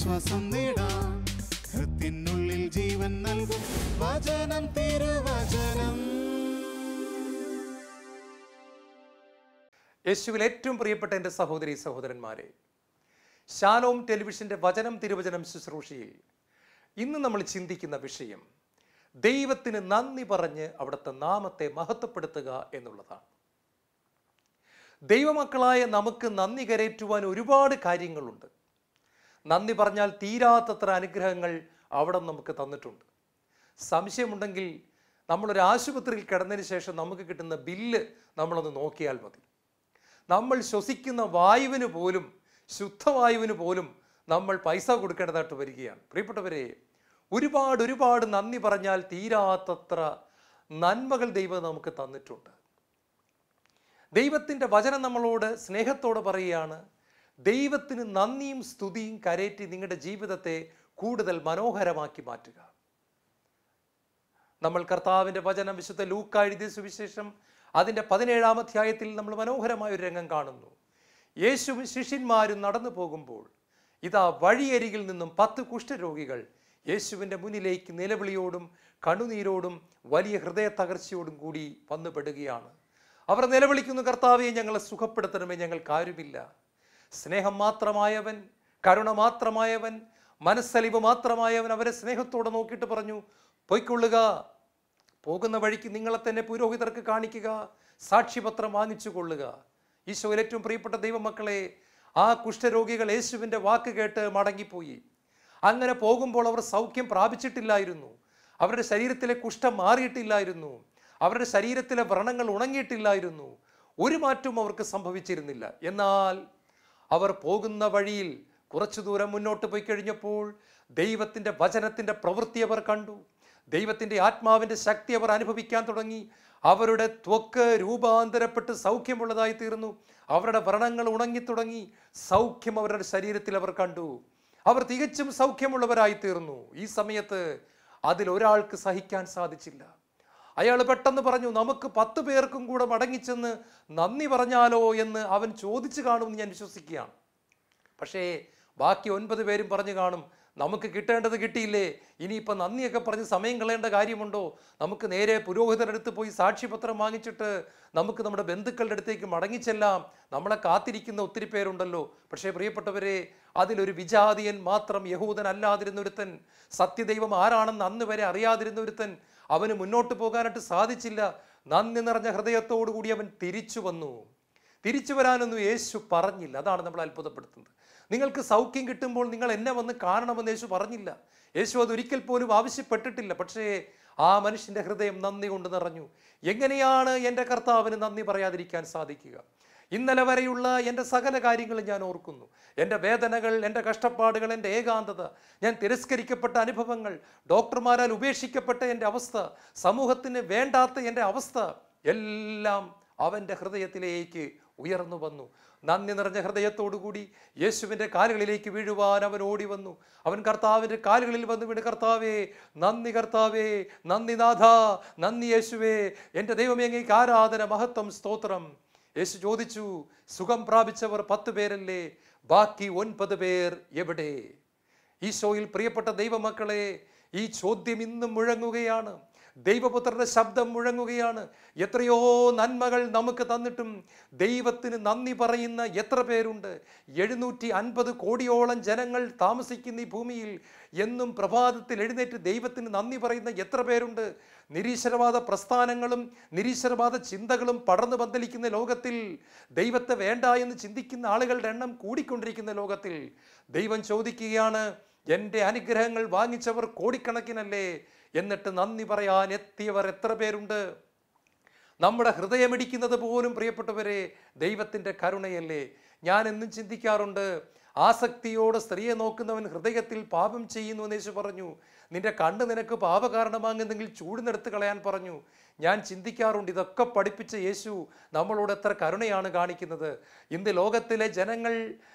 ആശ്വാസം നേടാം. ഹൃത്തിനുള്ളിൽ ജീവൻ നൽകും വചനം, തിരുവചനം. യേശുവിൽ ഏറ്റവും പ്രിയപ്പെട്ട എൻ്റെ സഹോദരി സഹോദരന്മാരെ, ശാലോം ടെലിവിഷൻ്റെ വചനം തിരുവചനം ശുശ്രൂഷയിൽ ഇന്ന് നമ്മൾ ചിന്തിക്കുന്ന വിഷയം ദൈവത്തിന് നന്ദി പറഞ്ഞ് അവിടുത്തെ നാമത്തെ മഹത്വപ്പെടുത്തുക എന്നുള്ളതാണ്. ദൈവമക്കളായ നമുക്ക് നന്ദി കരേറ്റുവാൻ ഒരുപാട് കാര്യങ്ങളുണ്ട്. നന്ദി പറഞ്ഞാൽ തീരാത്തത്ര അനുഗ്രഹങ്ങൾ അവിടെ നമുക്ക് തന്നിട്ടുണ്ട്. സംശയമുണ്ടെങ്കിൽ നമ്മളൊരു ആശുപത്രിയിൽ കിടന്നതിന് ശേഷം നമുക്ക് കിട്ടുന്ന ബില്ല് നമ്മളൊന്ന് നോക്കിയാൽ മതി. നമ്മൾ ശ്വസിക്കുന്ന വായുവിന് പോലും, ശുദ്ധവായുവിന് പോലും നമ്മൾ പൈസ കൊടുക്കേണ്ടതായിട്ട് വരികയാണ്. പ്രിയപ്പെട്ടവരെ, ഒരുപാട് നന്ദി പറഞ്ഞാൽ തീരാത്തത്ര നന്മകൾ ദൈവം നമുക്ക് തന്നിട്ടുണ്ട്. ദൈവത്തിൻ്റെ വചനം നമ്മളോട് സ്നേഹത്തോടെ പറയുകയാണ്, ദൈവത്തിന് നന്ദിയും സ്തുതിയും കരേറ്റി നിങ്ങളുടെ ജീവിതത്തെ കൂടുതൽ മനോഹരമാക്കി മാറ്റുക. നമ്മൾ കർത്താവിൻ്റെ വചനം വിശുദ്ധ ലൂക്കാ എഴുതിയ സുവിശേഷം അതിൻ്റെ 17-ാം അധ്യായത്തിൽ നമ്മൾ മനോഹരമായ ഒരു രംഗം കാണുന്നു. യേശുവും ശിഷ്യന്മാരും നടന്നു പോകുമ്പോൾ ഇതാ വഴിയരികിൽ നിന്നും 10 കുഷ്ഠരോഗികൾ യേശുവിൻ്റെ മുന്നിലേക്ക് നിലവിളിയോടും കണ്ണുനീരോടും വലിയ ഹൃദയ തകർച്ചയോടും കൂടി വന്നുപെടുകയാണ്. അവർ നിലവിളിക്കുന്നു, കർത്താവേ, ഞങ്ങളെ സുഖപ്പെടുത്തണമേ, ഞങ്ങൾക്കാരുമില്ല. സ്നേഹം മാത്രമായവൻ, കരുണ മാത്രമായവൻ, മനസ്സലിവ് മാത്രമായവൻ അവരെ സ്നേഹത്തോടെ നോക്കിയിട്ട് പറഞ്ഞു, പൊയ്ക്കൊള്ളുക, പോകുന്ന വഴിക്ക് നിങ്ങളെ തന്നെ പുരോഹിതർക്ക് കാണിക്കുക, സാക്ഷ്യപത്രം വാങ്ങിച്ചു കൊള്ളുക. ഈശോയിൽ ഏറ്റവും പ്രിയപ്പെട്ട ദൈവമക്കളെ, ആ കുഷ്ഠരോഗികൾ യേശുവിൻ്റെ വാക്ക് കേട്ട് മടങ്ങിപ്പോയി. അങ്ങനെ പോകുമ്പോൾ അവർ സൗഖ്യം പ്രാപിച്ചിട്ടില്ലായിരുന്നു. അവരുടെ ശരീരത്തിലെ കുഷ്ഠം മാറിയിട്ടില്ലായിരുന്നു. അവരുടെ ശരീരത്തിലെ വ്രണങ്ങൾ ഉണങ്ങിയിട്ടില്ലായിരുന്നു. ഒരു മാറ്റവും അവർക്ക് സംഭവിച്ചിരുന്നില്ല. എന്നാൽ അവർ പോകുന്ന വഴിയിൽ കുറച്ചു ദൂരം മുന്നോട്ട് പോയി കഴിഞ്ഞപ്പോൾ ദൈവത്തിൻ്റെ വചനത്തിൻ്റെ പ്രവൃത്തി അവർ കണ്ടു. ദൈവത്തിൻ്റെ ആത്മാവിൻ്റെ ശക്തി അവർ അനുഭവിക്കാൻ തുടങ്ങി. അവരുടെ ത്വക്ക് രൂപാന്തരപ്പെട്ട് സൗഖ്യമുള്ളതായി തീർന്നു. അവരുടെ വ്രണങ്ങൾ ഉണങ്ങിത്തുടങ്ങി. സൗഖ്യം അവരുടെ ശരീരത്തിൽ അവർ കണ്ടു. അവർ തികച്ചും സൗഖ്യമുള്ളവരായി തീർന്നു. ഈ സമയത്ത് അതിലൊരാൾക്ക് സഹിക്കാൻ സാധിച്ചില്ല. അയാൾ പെട്ടെന്ന് പറഞ്ഞു, നമുക്ക് 10 പേർക്കും കൂടെ മടങ്ങിച്ചെന്ന് നന്ദി പറഞ്ഞാലോ എന്ന് അവൻ ചോദിച്ചു കാണുമെന്ന് ഞാൻ വിശ്വസിക്കുകയാണ്. പക്ഷേ ബാക്കി 9 പേരും പറഞ്ഞു കാണും, നമുക്ക് കിട്ടേണ്ടത് കിട്ടിയില്ലേ, ഇനിയിപ്പോൾ നന്ദിയൊക്കെ പറഞ്ഞ് സമയം കളയേണ്ട കാര്യമുണ്ടോ, നമുക്ക് നേരെ പുരോഹിതരുടെ അടുത്ത് പോയി സാക്ഷ്യപത്രം വാങ്ങിച്ചിട്ട് നമുക്ക് നമ്മുടെ ബന്ധുക്കളുടെ അടുത്തേക്ക് മടങ്ങിച്ചെല്ലാം, നമ്മളെ കാത്തിരിക്കുന്ന ഒത്തിരി പേരുണ്ടല്ലോ. പക്ഷേ പ്രിയപ്പെട്ടവരെ, അതിലൊരു വിജാതിയൻ മാത്രം, യഹൂദൻ അല്ലാതിരുന്നൊരുത്തൻ, സത്യദൈവം ആരാണെന്ന് അന്ന് വരെ അറിയാതിരുന്നൊരുത്തൻ, അവന് മുന്നോട്ട് പോകാനായിട്ട് സാധിച്ചില്ല. നന്ദി നിറഞ്ഞ ഹൃദയത്തോടു കൂടി അവൻ തിരിച്ചു വന്നു. തിരിച്ചു വരാനൊന്നും യേശു പറഞ്ഞില്ല. അതാണ് നമ്മൾ അത്ഭുതപ്പെടുത്തുന്നത്. നിങ്ങൾക്ക് സൗഖ്യം കിട്ടുമ്പോൾ നിങ്ങൾ എന്നെ വന്ന് കാണണമെന്ന് യേശു പറഞ്ഞില്ല. യേശു അതൊരിക്കൽ പോലും ആവശ്യപ്പെട്ടിട്ടില്ല. പക്ഷേ ആ മനുഷ്യൻ്റെ ഹൃദയം നന്ദി കൊണ്ട് നിറഞ്ഞു. എങ്ങനെയാണ് എൻ്റെ കർത്താവിന് നന്ദി പറയാതിരിക്കാൻ സാധിക്കുക? ഇന്നലെ വരെയുള്ള എൻ്റെ സകല കാര്യങ്ങളും ഞാൻ ഓർക്കുന്നു. എൻ്റെ വേദനകൾ, എൻ്റെ കഷ്ടപ്പാടുകൾ, എൻ്റെ ഏകാന്തത, ഞാൻ തിരസ്കരിക്കപ്പെട്ട അനുഭവങ്ങൾ, ഡോക്ടർമാരാൽ ഉപേക്ഷിക്കപ്പെട്ട എൻ്റെ അവസ്ഥ, സമൂഹത്തിന് വേണ്ടാത്ത എൻ്റെ അവസ്ഥ, എല്ലാം അവൻ്റെ ഹൃദയത്തിലേക്ക് ഉയർന്നു വന്നു. നന്ദി നിറഞ്ഞ ഹൃദയത്തോടുകൂടി യേശുവിൻ്റെ കാലുകളിലേക്ക് വീഴുവാൻ അവൻ ഓടി വന്നു. അവൻ കർത്താവിൻ്റെ കാലുകളിൽ വന്നു വീണ്, കർത്താവേ നന്ദി, കർത്താവേ നന്ദി, നാഥ നന്ദി, യേശുവേ എൻ്റെ ദൈവമേ, അങ്ങേക്ക് ആരാധന, മഹത്വം, സ്തോത്രം. യേശു ചോദിച്ചു, സുഖം പ്രാപിച്ചവർ 10 പേരല്ലേ, ബാക്കി 9 പേർ എവിടെ? ഈശോയിൽ പ്രിയപ്പെട്ട ദൈവമക്കളെ, ഈ ചോദ്യം ഇന്നും മുഴങ്ങുകയാണ്. ദൈവപുത്രന്റെ ശബ്ദം മുഴങ്ങുകയാണ്. എത്രയോ നന്മകൾ നമുക്ക് തന്നിട്ടും ദൈവത്തിന് നന്ദി പറയുന്ന എത്ര പേരുണ്ട്? 750 കോടിയോളം ജനങ്ങൾ താമസിക്കുന്ന ഈ ഭൂമിയിൽ എന്നും പ്രഭാതത്തിൽ എഴുന്നേറ്റ് ദൈവത്തിന് നന്ദി പറയുന്ന എത്ര പേരുണ്ട്? നിരീശ്വരവാദ പ്രസ്ഥാനങ്ങളും നിരീശ്വരവാദ ചിന്തകളും പടർന്നു പന്തലിക്കുന്ന ലോകത്തിൽ, ദൈവത്തെ വേണ്ട എന്ന് ചിന്തിക്കുന്ന ആളുകളുടെ എണ്ണം കൂടിക്കൊണ്ടിരിക്കുന്ന ലോകത്തിൽ ദൈവം ചോദിക്കുകയാണ്, എൻ്റെ അനുഗ്രഹങ്ങൾ വാങ്ങിച്ചവർ കോടിക്കണക്കിനല്ലേ, എന്നിട്ട് നന്ദി പറയാൻ എത്തിയവർ എത്ര പേരുണ്ട്? നമ്മുടെ ഹൃദയമിടിക്കുന്നത് പോലും പ്രിയപ്പെട്ടവരെ ദൈവത്തിൻ്റെ കരുണയല്ലേ. ഞാൻ എന്നും ചിന്തിക്കാറുണ്ട്, ആസക്തിയോടെ സ്ത്രീയെ നോക്കുന്നവൻ ഹൃദയത്തിൽ പാപം ചെയ്യുന്നു എന്ന് യേശു പറഞ്ഞു. നിന്റെ കണ്ണ് നിനക്ക് പാപകാരണമാകുന്നെങ്കിൽ ചൂടിനെടുത്ത് കളയാൻ പറഞ്ഞു. ഞാൻ ചിന്തിക്കാറുണ്ട്, ഇതൊക്കെ പഠിപ്പിച്ച യേശു നമ്മളോട് എത്ര കരുണയാണ് കാണിക്കുന്നത്. ഇന്ന് ലോകത്തിലെ ജനങ്ങൾ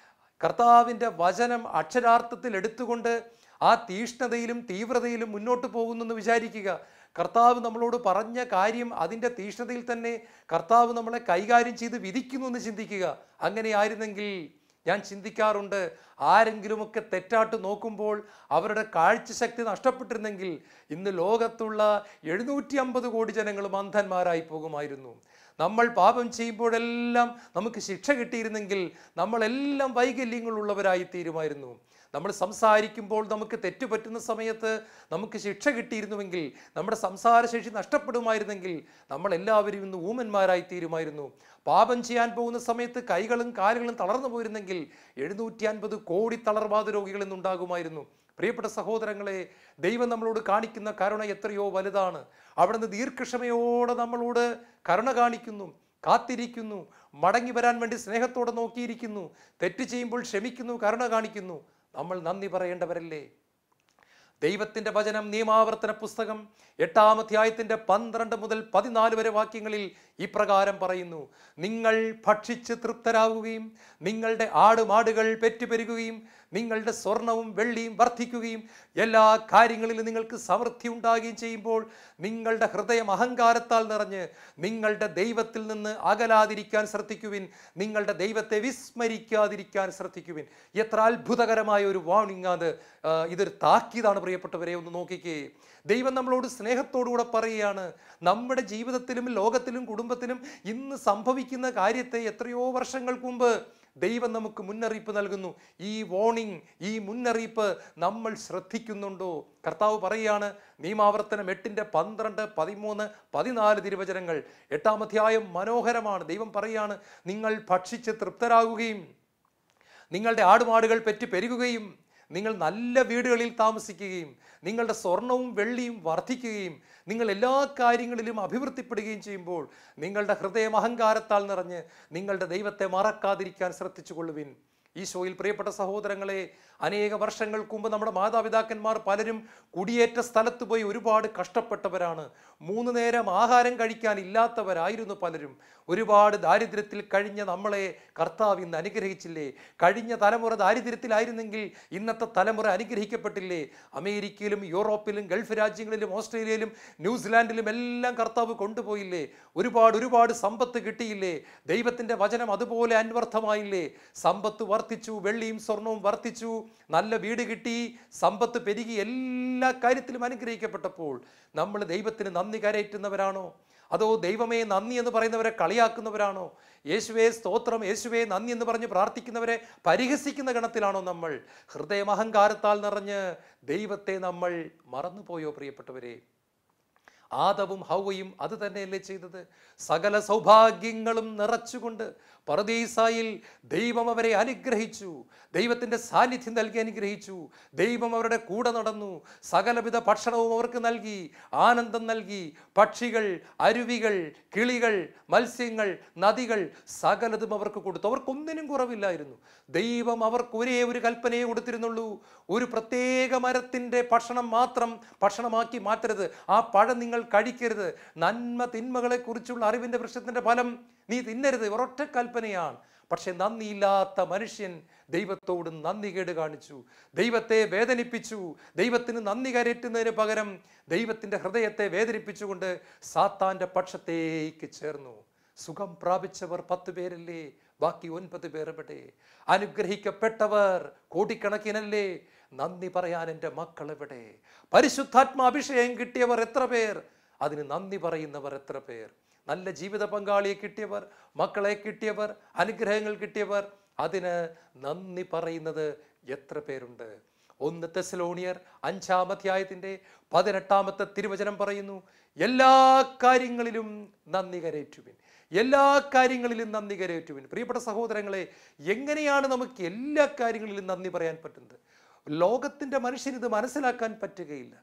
കർത്താവിൻ്റെ വചനം അക്ഷരാർത്ഥത്തിൽ എടുത്തുകൊണ്ട് ആ തീഷ്ണതയിലും തീവ്രതയിലും മുന്നോട്ട് പോകുന്നെന്ന് വിചാരിക്കുക. കർത്താവ് നമ്മളോട് പറഞ്ഞ കാര്യം അതിൻ്റെ തീഷ്ണതയിൽ തന്നെ കർത്താവ് നമ്മളെ കൈകാര്യം ചെയ്ത് വിധിക്കുന്നു എന്ന് ചിന്തിക്കുക. അങ്ങനെ ആയിരുന്നെങ്കിൽ ഞാൻ ചിന്തിക്കാറുണ്ട്, ആരെങ്കിലുമൊക്കെ തെറ്റാട്ട് നോക്കുമ്പോൾ അവരുടെ കാഴ്ചശക്തി നഷ്ടപ്പെട്ടിരുന്നെങ്കിൽ ഇന്ന് ലോകത്തുള്ള 750 കോടി ജനങ്ങളും അന്ധന്മാരായി പോകുമായിരുന്നു. നമ്മൾ പാപം ചെയ്യുമ്പോഴെല്ലാം നമുക്ക് ശിക്ഷ കിട്ടിയിരുന്നെങ്കിൽ നമ്മളെല്ലാം വൈകല്യങ്ങളുള്ളവരായി തീരുമായിരുന്നു. നമ്മൾ സംസാരിക്കുമ്പോൾ നമുക്ക് തെറ്റുപറ്റുന്ന സമയത്ത് നമുക്ക് ശിക്ഷ കിട്ടിയിരുന്നുവെങ്കിൽ, നമ്മുടെ സംസാരശേഷി നഷ്ടപ്പെടുമായിരുന്നെങ്കിൽ നമ്മളെല്ലാവരും ഇന്ന് ഊമന്മാരായി തീരുമായിരുന്നു. പാപം ചെയ്യാൻ പോകുന്ന സമയത്ത് കൈകളും കാലുകളും തളർന്നു പോയിരുന്നെങ്കിൽ 750 കോടി തളർവാദ രോഗികൾ ഇന്നുണ്ടാകുമായിരുന്നു. പ്രിയപ്പെട്ട സഹോദരങ്ങളെ, ദൈവം നമ്മളോട് കാണിക്കുന്ന കരുണ എത്രയോ വലുതാണ്. അവിടുന്ന് ദീർഘക്ഷമയോടെ നമ്മളോട് കരുണ കാണിക്കുന്നു, കാത്തിരിക്കുന്നു, മടങ്ങി വരാൻ വേണ്ടി സ്നേഹത്തോടെ നോക്കിയിരിക്കുന്നു, തെറ്റ് ചെയ്യുമ്പോൾ ക്ഷമിക്കുന്നു, കരുണ കാണിക്കുന്നു. നമ്മൾ നന്ദി പറയേണ്ടവരല്ലേ? ദൈവത്തിൻ്റെ വചനം നിയമാവർത്തന പുസ്തകം 8-ാം അധ്യായത്തിൻ്റെ 12 മുതൽ 14 വരെ വാക്യങ്ങളിൽ ഇപ്രകാരം പറയുന്നു: നിങ്ങൾ ഭക്ഷിച്ച് തൃപ്തരാകുകയും നിങ്ങളുടെ ആടുമാടുകൾ പെറ്റുപെരുകുകയും നിങ്ങളുടെ സ്വർണവും വെള്ളിയും വർദ്ധിക്കുകയും എല്ലാ കാര്യങ്ങളിലും നിങ്ങൾക്ക് സമൃദ്ധി ഉണ്ടാകുകയും ചെയ്യുമ്പോൾ നിങ്ങളുടെ ഹൃദയം അഹങ്കാരത്താൽ നിറഞ്ഞ് നിങ്ങളുടെ ദൈവത്തിൽ നിന്ന് അകലാതിരിക്കാൻ ശ്രദ്ധിക്കുവിൻ, നിങ്ങളുടെ ദൈവത്തെ വിസ്മരിക്കാതിരിക്കാൻ ശ്രദ്ധിക്കുവിൻ. എത്ര അത്ഭുതകരമായ ഒരു വാർണിംഗ് അത്! ഇതൊരു താക്കീതാണ് പ്രിയപ്പെട്ടവരെ. ഒന്ന് നോക്കിക്കേ, ദൈവം നമ്മളോട് സ്നേഹത്തോടുകൂടെ പറയുകയാണ്. നമ്മുടെ ജീവിതത്തിലും ലോകത്തിലും കുടുംബത്തിലും ഇന്ന് സംഭവിക്കുന്ന കാര്യത്തെ എത്രയോ വർഷങ്ങൾക്ക് മുമ്പ് ദൈവം നമുക്ക് മുന്നറിയിപ്പ് നൽകുന്നു. ഈ വാർണിംഗ്, ഈ മുന്നറിയിപ്പ് നമ്മൾ ശ്രദ്ധിക്കുന്നുണ്ടോ? കർത്താവ് പറയുകയാണ്, നിയമാവർത്തനം 8-ന്റെ 12, 13, 14 തിരുവചനങ്ങൾ. 8-ാം അധ്യായം മനോഹരമാണ്. ദൈവം പറയുകയാണ്, നിങ്ങൾ ഭക്ഷിച്ച് തൃപ്തരാകുകയും നിങ്ങളുടെ ആടുമാടുകൾ പെറ്റ് പെരുകുകയും നിങ്ങൾ നല്ല വീടുകളിൽ താമസിക്കുകയും നിങ്ങളുടെ സ്വർണവും വെള്ളിയും വർദ്ധിക്കുകയും നിങ്ങൾ എല്ലാ കാര്യങ്ങളിലും അഭിവൃദ്ധിപ്പെടുകയും ചെയ്യുമ്പോൾ നിങ്ങളുടെ ഹൃദയം അഹങ്കാരത്താൽ നിറഞ്ഞ് നിങ്ങളുടെ ദൈവത്തെ മറക്കാതിരിക്കാൻ ശ്രദ്ധിച്ചു കൊള്ളുവിൻ. ഈശോയിൽ പ്രിയപ്പെട്ട സഹോദരങ്ങളെ, അനേക വർഷങ്ങൾക്ക് മുമ്പ് നമ്മുടെ മാതാപിതാക്കന്മാർ പലരും കുടിയേറ്റ സ്ഥലത്ത് പോയി ഒരുപാട് കഷ്ടപ്പെട്ടവരാണ്. 3 നേരം ആഹാരം കഴിക്കാൻ ഇല്ലാത്തവരായിരുന്നു പലരും. ഒരുപാട് ദാരിദ്ര്യത്തിൽ കഴിഞ്ഞ നമ്മളെ കർത്താവ് ഇന്ന് അനുഗ്രഹിച്ചില്ലേ? കഴിഞ്ഞ തലമുറ ദാരിദ്ര്യത്തിലായിരുന്നെങ്കിൽ ഇന്നത്തെ തലമുറ അനുഗ്രഹിക്കപ്പെട്ടില്ലേ? അമേരിക്കയിലും യൂറോപ്പിലും ഗൾഫ് രാജ്യങ്ങളിലും ഓസ്ട്രേലിയയിലും ന്യൂസിലാൻഡിലും എല്ലാം കർത്താവ് കൊണ്ടുപോയില്ലേ? ഒരുപാട് സമ്പത്ത് കിട്ടിയില്ലേ? ദൈവത്തിൻ്റെ വചനം അതുപോലെ അന്വർത്ഥമായില്ലേ? സമ്പത്ത് വർദ്ധിച്ചു, വെള്ളിയും സ്വർണവും വർദ്ധിച്ചു, നല്ല വീട് കിട്ടി, സമ്പത്ത് പെരുകി, എല്ലാ കാര്യത്തിലും അനുഗ്രഹിക്കപ്പെട്ടപ്പോൾ നമ്മൾ ദൈവത്തിന് നന്ദി കരയറ്റുന്നവരാണോ? അതോ ദൈവമേ നന്ദി എന്ന് പറയുന്നവരെ കളിയാക്കുന്നവരാണോ? യേശുവേ സ്തോത്രം, യേശുവേ നന്ദി എന്ന് പറഞ്ഞ് പ്രാർത്ഥിക്കുന്നവരെ പരിഹസിക്കുന്ന ഗണത്തിലാണോ നമ്മൾ? ഹൃദയം അഹങ്കാരത്താൽ നിറഞ്ഞ് ദൈവത്തെ നമ്മൾ മറന്നുപോയോ പ്രിയപ്പെട്ടവരെ? ആദവും ഹൗവയും അത് തന്നെയല്ലേ ചെയ്തത്? സകല സൗഭാഗ്യങ്ങളും നിറച്ചുകൊണ്ട് പറുദീസായിൽ ദൈവം അവരെ അനുഗ്രഹിച്ചു, ദൈവത്തിൻ്റെ സാന്നിധ്യം നൽകി അനുഗ്രഹിച്ചു. ദൈവം അവരുടെ കൂടെ നടന്നു, സകലവിധ ഭക്ഷണവും അവർക്ക് നൽകി, ആനന്ദം നൽകി. പക്ഷികൾ, അരുവികൾ, കിളികൾ, മത്സ്യങ്ങൾ, നദികൾ സകലതും അവർക്ക് കൊടുത്തു. അവർക്കൊന്നിനും കുറവില്ലായിരുന്നു. ദൈവം അവർക്ക് ഒരേ ഒരു കൽപ്പനയെ കൊടുത്തിരുന്നുള്ളൂ: ഒരു പ്രത്യേക മരത്തിൻ്റെ ഭക്ഷണം മാത്രം ഭക്ഷണമാക്കി മാറ്റരുത്, ആ പഴം നിങ്ങൾ കഴിക്കരുത്, നന്മ തിന്മകളെക്കുറിച്ചുള്ള അറിവിൻ്റെ വൃക്ഷത്തിൻ്റെ ഫലം നീ തിന്നരുത്. ഒരൊറ്റ കൽപ്പനയാണ്. പക്ഷെ നന്ദിയില്ലാത്ത മനുഷ്യൻ ദൈവത്തോട് നന്ദികേട് കാണിച്ചു, ദൈവത്തെ വേദനിപ്പിച്ചു. ദൈവത്തിന് നന്ദി കരയറ്റുന്നതിന് പകരം ദൈവത്തിൻ്റെ ഹൃദയത്തെ വേദനിപ്പിച്ചുകൊണ്ട് സാത്താൻ്റെ പക്ഷത്തേക്ക് ചേർന്നു. സുഖം പ്രാപിച്ചവർ 10 പേരല്ലേ? ബാക്കി 9 പേർ എവിടെ? അനുഗ്രഹിക്കപ്പെട്ടവർ കോടിക്കണക്കിനല്ലേ? നന്ദി പറയാൻ എൻ്റെ മക്കൾ എവിടെ? പരിശുദ്ധാത്മാഭിഷേകം കിട്ടിയവർ എത്ര പേർ? അതിന് നന്ദി പറയുന്നവർ എത്ര പേർ? നല്ല ജീവിത പങ്കാളിയെ കിട്ടിയവർ, മക്കളെ കിട്ടിയവർ, അനുഗ്രഹങ്ങൾ കിട്ടിയവർ, അതിന് നന്ദി പറയുന്നത് എത്ര പേരുണ്ട്? 1 തെസ്സലോനിയർ 5-ാം അധ്യായത്തിൻ്റെ 18-ാമത്തെ തിരുവചനം പറയുന്നു: എല്ലാ കാര്യങ്ങളിലും നന്ദി കരയറ്റുവിൻ, എല്ലാ കാര്യങ്ങളിലും നന്ദി കരയറ്റുവിൻ. പ്രിയപ്പെട്ട സഹോദരങ്ങളെ, എങ്ങനെയാണ് നമുക്ക് എല്ലാ കാര്യങ്ങളിലും നന്ദി പറയാൻ പറ്റുന്നത്? ലോകത്തിൻ്റെ മനുഷ്യനിത് മനസ്സിലാക്കാൻ പറ്റുകയില്ല,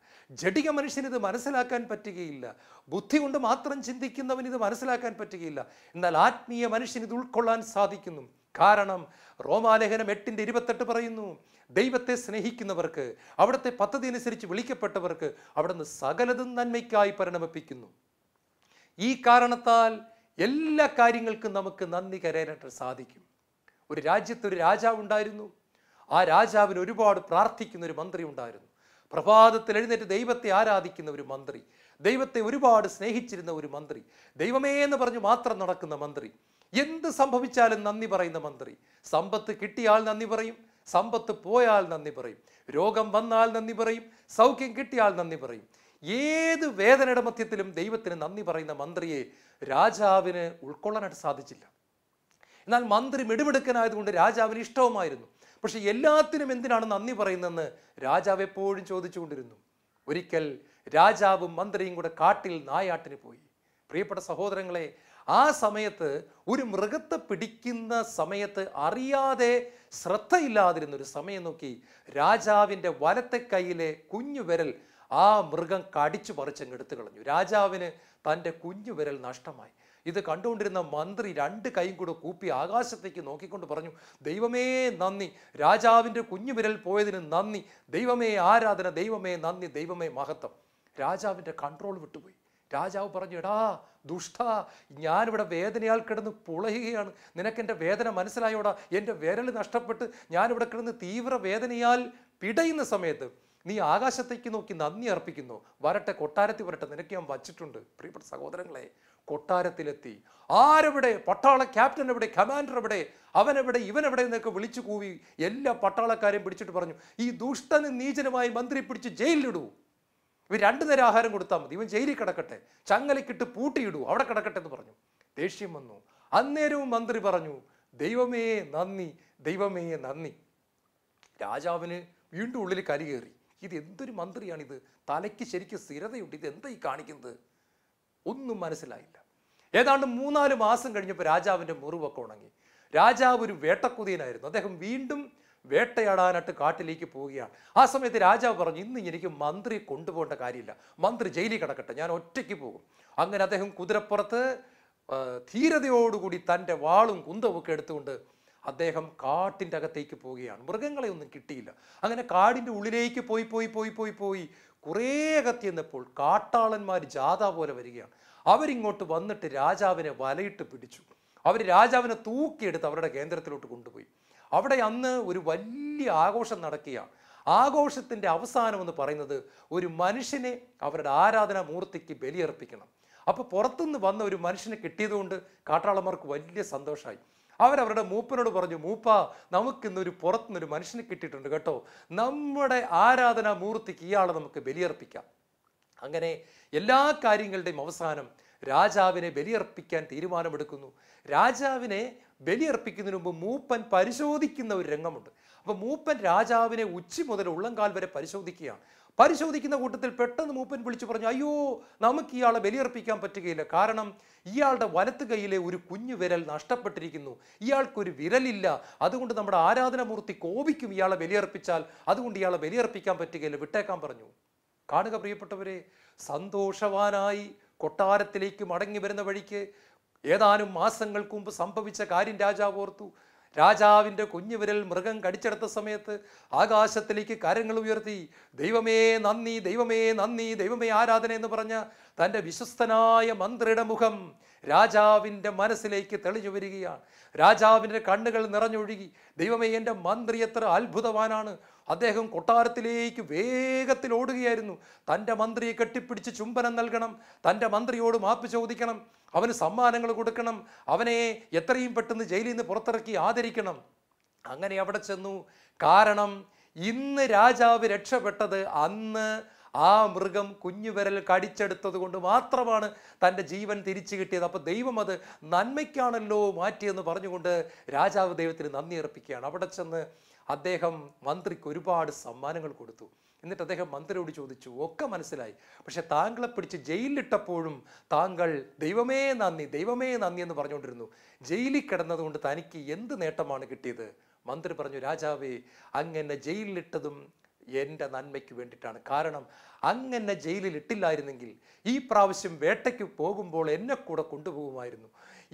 ജഡിക മനുഷ്യനിത് മനസ്സിലാക്കാൻ പറ്റുകയില്ല, ബുദ്ധി കൊണ്ട് മാത്രം ചിന്തിക്കുന്നവന് ഇത് മനസ്സിലാക്കാൻ പറ്റുകയില്ല. എന്നാൽ ആത്മീയ മനുഷ്യന് ഇത് ഉൾക്കൊള്ളാൻ സാധിക്കുന്നു. കാരണം റോമാലേഖനം 8:28 പറയുന്നു: ദൈവത്തെ സ്നേഹിക്കുന്നവർക്ക്, അവിടുത്തെ പദ്ധതി അനുസരിച്ച് വിളിക്കപ്പെട്ടവർക്ക് അവിടുന്ന് സകലതും നന്മയ്ക്കായി പരിണമിപ്പിക്കുന്നു. ഈ കാരണത്താൽ എല്ലാ കാര്യങ്ങൾക്കും നമുക്ക് നന്ദി കരയാനായിട്ട് സാധിക്കും. ഒരു രാജ്യത്തൊരു രാജാവ് ഉണ്ടായിരുന്നു. ആ രാജാവിന് ഒരുപാട് പ്രാർത്ഥിക്കുന്ന ഒരു മന്ത്രി ഉണ്ടായിരുന്നു. പ്രഭാതത്തിൽ എഴുന്നേറ്റ് ദൈവത്തെ ആരാധിക്കുന്ന ഒരു മന്ത്രി, ദൈവത്തെ ഒരുപാട് സ്നേഹിച്ചിരുന്ന ഒരു മന്ത്രി, ദൈവമേ എന്ന് പറഞ്ഞ് മാത്രം നടക്കുന്ന മന്ത്രി. എന്ത് സംഭവിച്ചാലും നന്ദി പറയുന്ന മന്ത്രി. സമ്പത്ത് കിട്ടിയാൽ നന്ദി പറയും, സമ്പത്ത് പോയാൽ നന്ദി പറയും, രോഗം വന്നാൽ നന്ദി പറയും, സൗഖ്യം കിട്ടിയാൽ നന്ദി പറയും. ഏത് വേദനയുടെ മധ്യത്തിലും ദൈവത്തിന് നന്ദി പറയുന്ന മന്ത്രിയെ രാജാവിന് ഉൾക്കൊള്ളാനായിട്ട് സാധിച്ചില്ല. എന്നാൽ മന്ത്രി മിടുമിടുക്കനായതുകൊണ്ട് രാജാവിന് ഇഷ്ടവുമായിരുന്നു. പക്ഷെ എല്ലാത്തിനും എന്തിനാണ് നന്ദി പറയുന്നതെന്ന് രാജാവ് എപ്പോഴും ചോദിച്ചുകൊണ്ടിരുന്നു. ഒരിക്കൽ രാജാവും മന്ത്രിയും കൂടെ കാട്ടിൽ നായാട്ടിന് പോയി. പ്രിയപ്പെട്ട സഹോദരങ്ങളെ, ആ സമയത്ത് ഒരു മൃഗത്തെ പിടിക്കുന്ന സമയത്ത് അറിയാതെ ശ്രദ്ധയില്ലാതിരുന്നൊരു സമയം നോക്കി രാജാവിൻ്റെ വലത്തെ കൈയിലെ കുഞ്ഞു വിരൽ ആ മൃഗം കടിച്ചു പറിച്ചങ്ങ് എടുത്തു കളഞ്ഞു. രാജാവിന് തൻ്റെ കുഞ്ഞു വിരൽ നഷ്ടമായി. ഇത് കണ്ടുകൊണ്ടിരുന്ന മന്ത്രി രണ്ട് കൈയും കൂടെ കൂപ്പി ആകാശത്തേക്ക് നോക്കിക്കൊണ്ട് പറഞ്ഞു, ദൈവമേ നന്ദി, രാജാവിൻ്റെ കുഞ്ഞു വിരൽ പോയതിന് നന്ദി, ദൈവമേ ആരാധന, ദൈവമേ നന്ദി, ദൈവമേ മഹത്വം. രാജാവിൻ്റെ കൺട്രോൾ വിട്ടുപോയി. രാജാവ് പറഞ്ഞു, എടാ ദുഷ്ട, ഞാനിവിടെ വേദനയാൽ കിടന്ന് പുളയുകയാണ്, നിനക്കെൻ്റെ വേദന മനസ്സിലായോടാ? എൻ്റെ വിരൽ നഷ്ടപ്പെട്ട് ഞാനിവിടെ കിടന്ന് തീവ്ര വേദനയാൽ പിടയുന്ന സമയത്ത് നീ ആകാശത്തേക്ക് നോക്കി നന്ദി അർപ്പിക്കുന്നു. വരട്ടെ, കൊട്ടാരത്തിൽ വരട്ടെ, നിനക്ക് ഞാൻ വച്ചിട്ടുണ്ട്. പ്രിയപ്പെട്ട സഹോദരങ്ങളെ, കൊട്ടാരത്തിലെത്തി. ആരെവിടെ? പട്ടാള ക്യാപ്റ്റൻ എവിടെ? കമാൻഡർ എവിടെ? അവനെവിടെ? ഇവനെവിടെ എന്നൊക്കെ വിളിച്ചു കൂവി എല്ലാ പട്ടാളക്കാരെയും പിടിച്ചിട്ട് പറഞ്ഞു, ഈ ദുഷ്ടനും നീചനുമായി മന്ത്രി പിടിച്ച് ജയിലിലിടൂ. ഇവർ 2 നേരം ആഹാരം കൊടുത്താൽ മതി, ഇവൻ ജയിലിൽ കിടക്കട്ടെ, ചങ്ങലക്കിട്ട് പൂട്ടിയിടൂ, അവിടെ കിടക്കട്ടെ എന്ന് പറഞ്ഞു. ദേഷ്യം വന്നു. അന്നേരവും മന്ത്രി പറഞ്ഞു, ദൈവമേ നന്ദി, ദൈവമേ നന്ദി. രാജാവിന് വീണ്ടും ഉള്ളിൽ കലി കയറി. ഇത് എന്തൊരു മന്ത്രിയാണിത്? തലയ്ക്ക് ശരിക്കും സ്ഥിരതയുണ്ട്, ഇത് എന്താ ഈ കാണിക്കുന്നത്? ഒന്നും മനസ്സിലായില്ല. ഏതാണ്ട് 3-4 മാസം കഴിഞ്ഞപ്പോൾ രാജാവിൻ്റെ മുറിവൊക്കെ ഉണങ്ങി. രാജാവ് ഒരു വേട്ടക്കുതിയനായിരുന്നു. അദ്ദേഹം വീണ്ടും വേട്ടയാടാനായിട്ട് കാട്ടിലേക്ക് പോവുകയാണ്. ആ സമയത്ത് രാജാവ് പറഞ്ഞു, ഇന്ന് എനിക്ക് മന്ത്രി കൊണ്ടുപോകേണ്ട കാര്യമില്ല, മന്ത്രി ജയിലിൽ കിടക്കട്ടെ, ഞാൻ ഒറ്റയ്ക്ക് പോകും. അങ്ങനെ അദ്ദേഹം കുതിരപ്പുറത്ത് ധീരതയോടുകൂടി തൻ്റെ വാളും കുന്തവും ഒക്കെ എടുത്തുകൊണ്ട് അദ്ദേഹം കാട്ടിൻ്റെ അകത്തേക്ക് പോവുകയാണ്. മൃഗങ്ങളെ ഒന്നും കിട്ടിയില്ല. അങ്ങനെ കാടിൻ്റെ ഉള്ളിലേക്ക് പോയി കുറേ അകത്തിയെന്നപ്പോൾ കാട്ടാളന്മാർ ജാഥ പോലെ വരികയാണ്. അവരിങ്ങോട്ട് വന്നിട്ട് രാജാവിനെ വലയിട്ട് പിടിച്ചു. അവർ രാജാവിനെ തൂക്കിയെടുത്ത് അവരുടെ കേന്ദ്രത്തിലോട്ട് കൊണ്ടുപോയി. അവിടെ അന്ന് ഒരു വലിയ ആഘോഷം നടക്കുകയാണ്. ആഘോഷത്തിൻ്റെ അവസാനം എന്ന് പറയുന്നത് ഒരു മനുഷ്യനെ അവരുടെ ആരാധനാ മൂർത്തിക്ക് ബലിയർപ്പിക്കണം. അപ്പോൾ പുറത്തുനിന്ന് വന്ന ഒരു മനുഷ്യനെ കിട്ടിയതുകൊണ്ട് കാട്ടാളന്മാർക്ക് വലിയ സന്തോഷമായി. അവരവരുടെ മൂപ്പനോട് പറഞ്ഞു, മൂപ്പ, നമുക്കിന്നൊരു പുറത്തുനിന്നൊരു മനുഷ്യനെ കിട്ടിയിട്ടുണ്ട് കേട്ടോ, നമ്മുടെ ആരാധനാ മൂർത്തിക്ക് ഇയാളെ നമുക്ക് ബലിയർപ്പിക്കാം. അങ്ങനെ എല്ലാ കാര്യങ്ങളുടെയും അവസാനം രാജാവിനെ ബലിയർപ്പിക്കാൻ തീരുമാനമെടുക്കുന്നു. രാജാവിനെ ബലിയർപ്പിക്കുന്നതിന് മുമ്പ് മൂപ്പൻ പരിശോധിക്കുന്ന ഒരു രംഗമുണ്ട്. അപ്പോൾ മൂപ്പൻ രാജാവിനെ ഉച്ചി മുതൽ ഉള്ളംകാൽ വരെ പരിശോധിക്കുകയാണ്. പരിശോധിക്കുന്ന കൂട്ടത്തിൽ പെട്ടെന്ന് മൂപ്പൻ വിളിച്ചു പറഞ്ഞു, അയ്യോ, നമുക്ക് ഇയാളെ ബലിയർപ്പിക്കാൻ പറ്റുകയില്ല. കാരണം ഇയാളുടെ വലത്ത് കൈയിലെ ഒരു കുഞ്ഞു വിരൽ നഷ്ടപ്പെട്ടിരിക്കുന്നു, ഇയാൾക്കൊരു വിരലില്ല. അതുകൊണ്ട് നമ്മുടെ ആരാധനാമൂർത്തി കോപിക്കും ഇയാളെ ബലിയർപ്പിച്ചാൽ. അതുകൊണ്ട് ഇയാളെ ബലിയർപ്പിക്കാൻ പറ്റുകയില്ല, വിട്ടേക്കാൻ പറഞ്ഞു. കാണുക പ്രിയപ്പെട്ടവരെ, സന്തോഷവാനായി കൊട്ടാരത്തിലേക്ക് മടങ്ങി വരുന്ന വഴിക്ക് ഏതാനും മാസങ്ങൾക്ക് മുമ്പ് സംഭവിച്ച കാര്യം രാജാവ് ഓർത്തു. രാജാവിൻ്റെ കുഞ്ഞുവിരൽ മൃഗം കടിച്ചെടുത്ത സമയത്ത് ആകാശത്തിലേക്ക് കരങ്ങൾ ഉയർത്തി ദൈവമേ നന്ദി, ദൈവമേ നന്ദി, ദൈവമേ ആരാധന എന്ന് പറഞ്ഞ തൻ്റെ വിശ്വസ്തനായ മന്ത്രിയുടെ മുഖം രാജാവിൻ്റെ മനസ്സിലേക്ക് തെളിഞ്ഞു വരികയാണ്. രാജാവിൻ്റെ കണ്ണുകൾ നിറഞ്ഞൊഴുകി. ദൈവമേ, എൻ്റെ മന്ത്രി എത്ര അത്ഭുതവാനാണ്. അദ്ദേഹം കൊട്ടാരത്തിലേക്ക് വേഗത്തിൽ ഓടുകയായിരുന്നു. തൻ്റെ മന്ത്രിയെ കെട്ടിപ്പിടിച്ച് ചുംബനം നൽകണം, തൻ്റെ മന്ത്രിയോട് മാപ്പ് ചോദിക്കണം, അവന് സമ്മാനങ്ങൾ കൊടുക്കണം, അവനെ എത്രയും പെട്ടെന്ന് ജയിലിൽ നിന്ന് പുറത്തിറക്കി ആദരിക്കണം. അങ്ങനെ അവിടെ ചെന്നു. കാരണം ഇന്ന് രാജാവ് രക്ഷപ്പെട്ടത് അന്ന് ആ മൃഗം കുഞ്ഞുവിരൽ കടിച്ചെടുത്തത് കൊണ്ട് മാത്രമാണ് തൻ്റെ ജീവൻ തിരിച്ചു കിട്ടിയത്. അപ്പോൾ ദൈവം അത് നന്മയ്ക്കാണല്ലോ മാറ്റിയെന്ന് പറഞ്ഞുകൊണ്ട് രാജാവ് ദൈവത്തിന് നന്ദി അർപ്പിക്കുകയാണ്. അവിടെ ചെന്ന് അദ്ദേഹം മന്ത്രിക്ക് ഒരുപാട് സമ്മാനങ്ങൾ കൊടുത്തു. എന്നിട്ട് അദ്ദേഹം മന്ത്രിയോട് ചോദിച്ചു, ഒക്കെ മനസ്സിലായി, പക്ഷെ താങ്കളെ പിടിച്ച് ജയിലിലിട്ടപ്പോഴും താങ്കൾ ദൈവമേ നന്ദി, ദൈവമേ നന്ദി എന്ന് പറഞ്ഞുകൊണ്ടിരുന്നു. ജയിലിൽ കിടന്നതുകൊണ്ട് തനിക്ക് എന്ത് നേട്ടമാണ് കിട്ടിയത്? മന്ത്രി പറഞ്ഞു, രാജാവേ, അങ്ങനെ ജയിലിലിട്ടതും എൻ്റെ നന്മയ്ക്ക് വേണ്ടിയിട്ടാണ്. കാരണം അങ്ങനെ ജയിലിൽ ഇട്ടില്ലായിരുന്നെങ്കിൽ ഈ പ്രാവശ്യം വേട്ടയ്ക്ക് പോകുമ്പോൾ എന്നെ കൂടെ കൊണ്ടുപോകുമായിരുന്നു.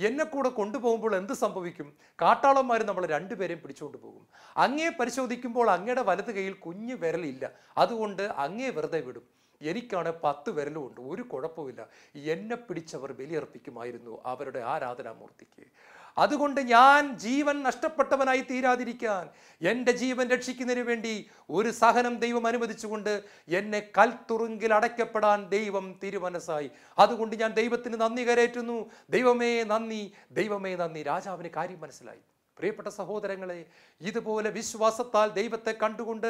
എന്നെ കൂടെ കൊണ്ടുപോകുമ്പോൾ എന്ത് സംഭവിക്കും? കാട്ടാളന്മാർ നമ്മൾ രണ്ടുപേരെയും പിടിച്ചുകൊണ്ട് പോകും. അങ്ങേ പരിശോധിക്കുമ്പോൾ അങ്ങയുടെ വലത് കൈയിൽ കുഞ്ഞു വിരലില്ല, അതുകൊണ്ട് അങ്ങേ വെറുതെ വിടും. എനിക്കാണ് 10 വിരലും ഉണ്ട്, ഒരു കുഴപ്പമില്ല. എന്നെ പിടിച്ചവർ ബലിയർപ്പിക്കുമായിരുന്നു അവരുടെ ആരാധനാമൂർത്തിക്ക്. അതുകൊണ്ട് ഞാൻ ജീവൻ നഷ്ടപ്പെട്ടവനായി തീരാതിരിക്കാൻ, എൻ്റെ ജീവൻ രക്ഷിക്കുന്നതിന് വേണ്ടി ഒരു സഹനം ദൈവം അനുവദിച്ചുകൊണ്ട് എന്നെ കൽത്തുറുങ്കിൽ അടയ്ക്കപ്പെടാൻ ദൈവം തിരുമനസ്സായി. അതുകൊണ്ട് ഞാൻ ദൈവത്തിന് നന്ദി കരേറ്റുന്നു. ദൈവമേ നന്ദി, ദൈവമേ നന്ദി. രാജാവിന് കാര്യം മനസ്സിലായി. പ്രിയപ്പെട്ട സഹോദരങ്ങളെ, ഇതുപോലെ വിശ്വാസത്താൽ ദൈവത്തെ കണ്ടുകൊണ്ട്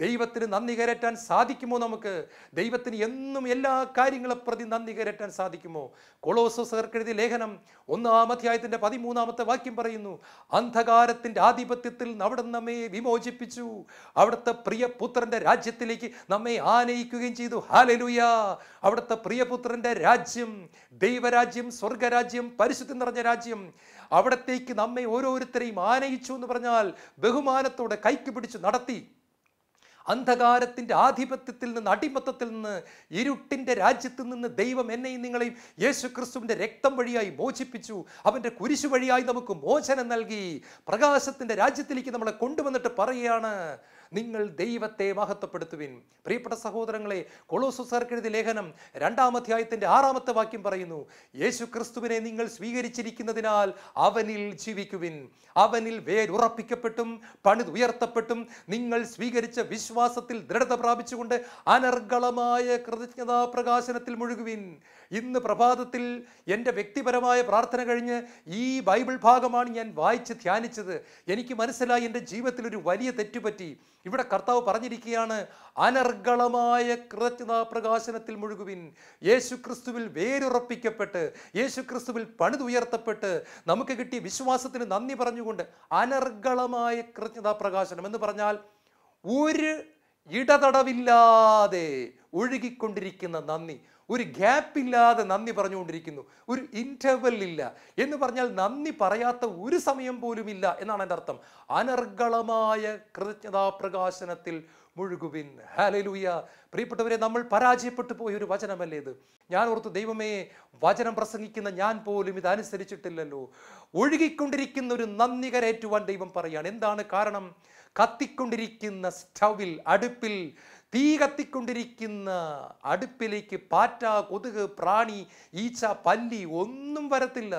ദൈവത്തിന് നന്ദി കരറ്റാൻ സാധിക്കുമോ? നമുക്ക് ദൈവത്തിന് എന്നും എല്ലാ കാര്യങ്ങളെ പ്രതി നന്ദി കരറ്റാൻ സാധിക്കുമോ? കൊളോസ്യർക്ക് എഴുതിയ ലേഖനം 1-ാം അധ്യായത്തിന്റെ 13-ാമത്തെ വാക്യം പറയുന്നു, അന്ധകാരത്തിന്റെ ആധിപത്യത്തിൽ അവിടെ നമ്മെ വിമോചിപ്പിച്ചു, അവിടുത്തെ പ്രിയപുത്രന്റെ രാജ്യത്തിലേക്ക് നമ്മെ ആനയിക്കുകയും ചെയ്തു. ഹല്ലേലൂയ! അവിടുത്തെ പ്രിയപുത്രന്റെ രാജ്യം, ദൈവരാജ്യം, സ്വർഗരാജ്യം, പരിശുദ്ധി നിറഞ്ഞ രാജ്യം, അവിടത്തേക്ക് നമ്മെ ഓരോരുത്തരെയും ആനയിച്ചു എന്ന് പറഞ്ഞാൽ ബഹുമാനത്തോടെ കൈക്ക് പിടിച്ചു നടത്തി. അന്ധകാരത്തിൻ്റെ ആധിപത്യത്തിൽ നിന്ന്, അടിമത്തത്തിൽ നിന്ന്, ഇരുട്ടിൻ്റെ രാജ്യത്തിൽ നിന്ന് ദൈവം എന്നെയും നിങ്ങളെയും യേശു ക്രിസ്തുവിൻ്റെ രക്തം വഴിയായി മോചിപ്പിച്ചു. അവൻ്റെ കുരിശു വഴിയായി നമുക്ക് മോചനം നൽകി. പ്രകാശത്തിൻ്റെ രാജ്യത്തിലേക്ക് നമ്മളെ കൊണ്ടുവന്നിട്ട് പറയുകയാണ്, നിങ്ങൾ ദൈവത്തെ മഹത്വപ്പെടുത്തുവിൻ. പ്രിയപ്പെട്ട സഹോദരങ്ങളെ, കൊളോസ്യർക്ക് എഴുതിയ ലേഖനം 2-ാം അധ്യായത്തിന്റെ 6-ാമത്തെ വാക്യം പറയുന്നു, യേശു ക്രിസ്തുവിനെ നിങ്ങൾ സ്വീകരിച്ചിരിക്കുന്നതിനാൽ അവനിൽ ജീവിക്കുവിൻ. അവനിൽ വേരുറപ്പിക്കപ്പെട്ടും പണിതുയർത്തപ്പെട്ടും നിങ്ങൾ സ്വീകരിച്ച വിശ്വാസത്തിൽ ദൃഢത പ്രാപിച്ചുകൊണ്ട് അനർഗളമായ കൃതജ്ഞതാ പ്രകാശനത്തിൽ മുഴുകുവിൻ. ഇന്ന് പ്രഭാതത്തിൽ എൻ്റെ വ്യക്തിപരമായ പ്രാർത്ഥന കഴിഞ്ഞ് ഈ ബൈബിൾ ഭാഗമാണ് ഞാൻ വായിച്ച് ധ്യാനിച്ചത്. എനിക്ക് മനസ്സിലായി, എൻ്റെ ജീവിതത്തിൽ ഒരു വലിയ തെറ്റുപറ്റി. ഇവിടെ കർത്താവ് പറഞ്ഞിരിക്കുകയാണ്, അനർഗളമായ കൃതജ്ഞതാ പ്രകാശനത്തിൽ മുഴുകുവിൻ. യേശു ക്രിസ്തുവിൽ വേരുറപ്പിക്കപ്പെട്ട്, യേശു ക്രിസ്തുവിൽ പണിതുയർത്തപ്പെട്ട് നമുക്ക് കിട്ടിയ വിശ്വാസത്തിന് നന്ദി പറഞ്ഞുകൊണ്ട് അനർഗളമായ കൃതജ്ഞതാ പ്രകാശനം എന്ന് പറഞ്ഞാൽ ഒരു ഇടതടവില്ലാതെ ഒഴുകിക്കൊണ്ടിരിക്കുന്ന നന്ദി, ഒരു ഗ്യാപ്പില്ലാതെ നന്ദി പറഞ്ഞുകൊണ്ടിരിക്കുന്നു, ഒരു ഇൻ്റർവെൽ ഇല്ല എന്ന് പറഞ്ഞാൽ നന്ദി പറയാത്ത ഒരു സമയം പോലും ഇല്ല എന്നാണ് എൻ്റെ അർത്ഥം. അനർഗളമായ കൃതജ്ഞതാ പ്രകാശനത്തിൽ മുഴുകുവിൻ. ഹല്ലേലൂയ! പ്രിയപ്പെട്ടവരെ, നമ്മൾ പരാജയപ്പെട്ടു പോയ ഒരു വചനമല്ലേ ഇത്? ഞാൻ ഓർത്തു, ദൈവമേ, വചനം പ്രസംഗിക്കുന്ന ഞാൻ പോലും ഇതനുസരിച്ചിട്ടില്ലല്ലോ. ഒഴുകിക്കൊണ്ടിരിക്കുന്ന ഒരു നന്ദി കരേറ്റുവാൻ ദൈവം പറയാണ്. എന്താണ് കാരണം? കത്തിക്കൊണ്ടിരിക്കുന്ന സ്റ്റൗവിൽ, അടുപ്പിൽ, തീ കത്തിക്കൊണ്ടിരിക്കുന്ന അടുപ്പിലേക്ക് പാറ്റ, കൊതുക്, പ്രാണി, ഈച്ച, പല്ലി ഒന്നും വരത്തില്ല.